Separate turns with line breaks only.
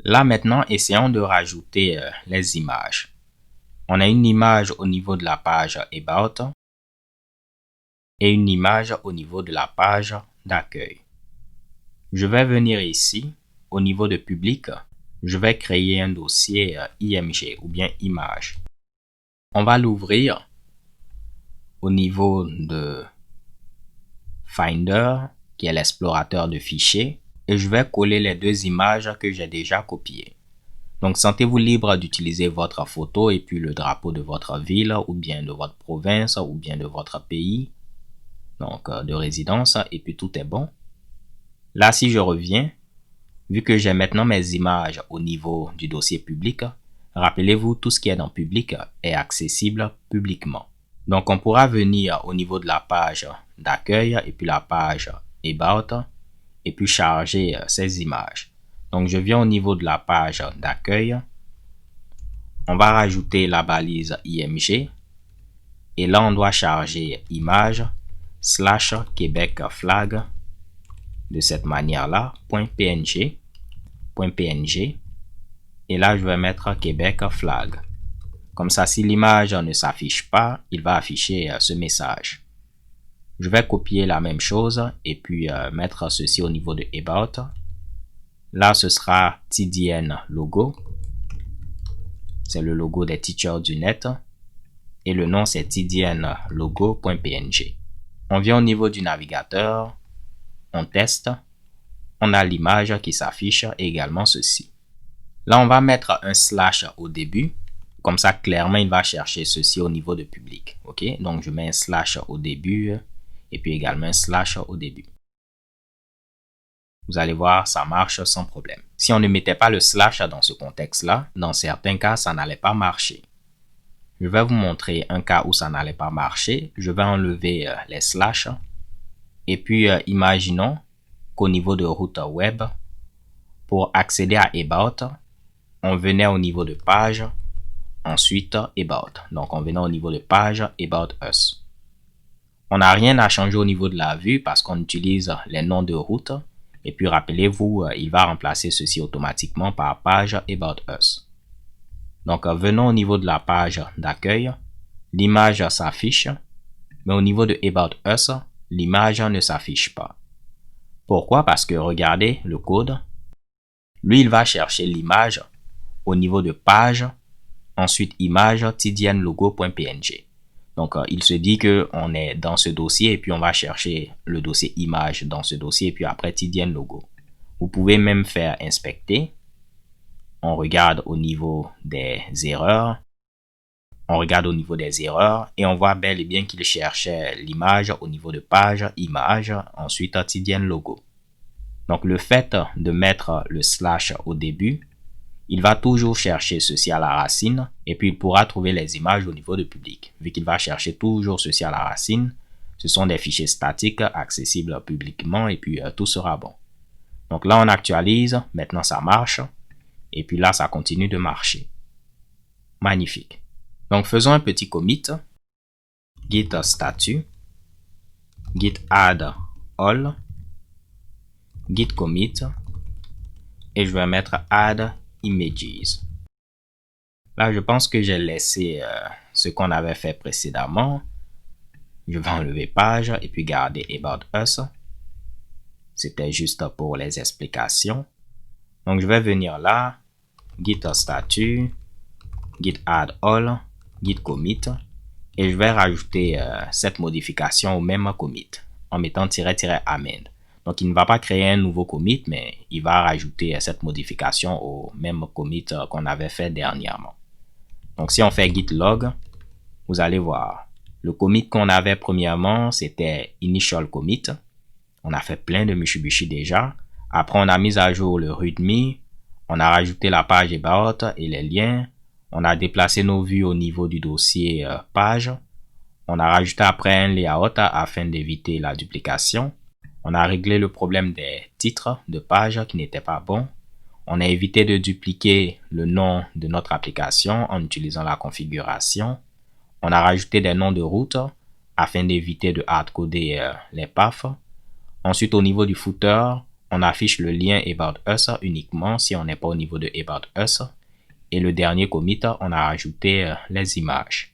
Là maintenant, essayons de rajouter les images. On a une image au niveau de la page About et une image au niveau de la page d'accueil. Je vais venir ici, au niveau de public, je vais créer un dossier IMG ou bien image. On va l'ouvrir au niveau de Finder, qui est l'explorateur de fichiers, et je vais coller les deux images que j'ai déjà copiées. Donc, sentez-vous libre d'utiliser votre photo et puis le drapeau de votre ville ou bien de votre province ou bien de votre pays, donc de résidence, et puis tout est bon. Là, si je reviens, vu que j'ai maintenant mes images au niveau du dossier public, rappelez-vous, tout ce qui est dans public est accessible publiquement. Donc, on pourra venir au niveau de la page d'accueil et puis la page About et puis charger ces images. Donc, je viens au niveau de la page d'accueil. On va rajouter la balise IMG. Et là, on doit charger image / Québec flag de cette manière-là, .png. Et là, je vais mettre Québec flag. Comme ça, si l'image ne s'affiche pas, il va afficher ce message. Je vais copier la même chose et puis mettre ceci au niveau de About. Là, ce sera TDN logo. C'est le logo des teachers du net. Et le nom, c'est TDN logo.png. On vient au niveau du navigateur. On teste. On a l'image qui s'affiche et également ceci. Là, on va mettre un / au début. Comme ça, clairement, il va chercher ceci au niveau de public. OK? Donc, je mets un / au début et puis également un / au début. Vous allez voir, ça marche sans problème. Si on ne mettait pas le / dans ce contexte-là, dans certains cas, ça n'allait pas marcher. Je vais vous montrer un cas où ça n'allait pas marcher. Je vais enlever les / et puis imaginons qu'au niveau de route web, pour accéder à About, on venait au niveau de page, ensuite About. Donc, on venait au niveau de page About Us. On n'a rien à changer au niveau de la vue parce qu'on utilise les noms de route. Et puis, rappelez-vous, il va remplacer ceci automatiquement par page About Us. Donc, venons au niveau de la page d'accueil. L'image s'affiche, mais au niveau de About Us, l'image ne s'affiche pas. Pourquoi? Parce que regardez le code. Lui, il va chercher l'image au niveau de page, ensuite image tdn logo.png. Donc, il se dit qu'on est dans ce dossier et puis on va chercher le dossier image dans ce dossier et puis après tdn logo. Vous pouvez même faire inspecter. On regarde au niveau des erreurs. On regarde au niveau des erreurs et on voit bel et bien qu'il cherchait l'image au niveau de page, image, ensuite tdn logo. Donc, le fait de mettre le / au début, il va toujours chercher ceci à la racine et puis il pourra trouver les images au niveau de public. Vu qu'il va chercher toujours ceci à la racine, ce sont des fichiers statiques accessibles publiquement et puis tout sera bon. Donc là, on actualise. Maintenant, ça marche. Et puis là, ça continue de marcher. Magnifique. Donc, faisons un petit commit. Git statut. Git add all. Git commit. Et je vais mettre add images. Là, je pense que j'ai laissé ce qu'on avait fait précédemment. Je vais enlever page et puis garder About Us. C'était juste pour les explications. Donc, je vais venir là, Git statut, Git add all, Git commit. Et je vais rajouter cette modification au même commit en mettant --amend. Donc, il ne va pas créer un nouveau commit, mais il va rajouter cette modification au même commit qu'on avait fait dernièrement. Donc, si on fait git log, vous allez voir. Le commit qu'on avait premièrement, c'était initial commit. On a fait plein de Mitsubishi déjà. Après, on a mis à jour le readme. On a rajouté la page About et les liens. On a déplacé nos vues au niveau du dossier page. On a rajouté après un layout afin d'éviter la duplication. On a réglé le problème des titres de page qui n'étaient pas bons. On a évité de dupliquer le nom de notre application en utilisant la configuration. On a rajouté des noms de route afin d'éviter de hardcoder les paths. Ensuite, au niveau du footer, on affiche le lien About Us uniquement si on n'est pas au niveau de About Us. Et le dernier commit, on a ajouté les images.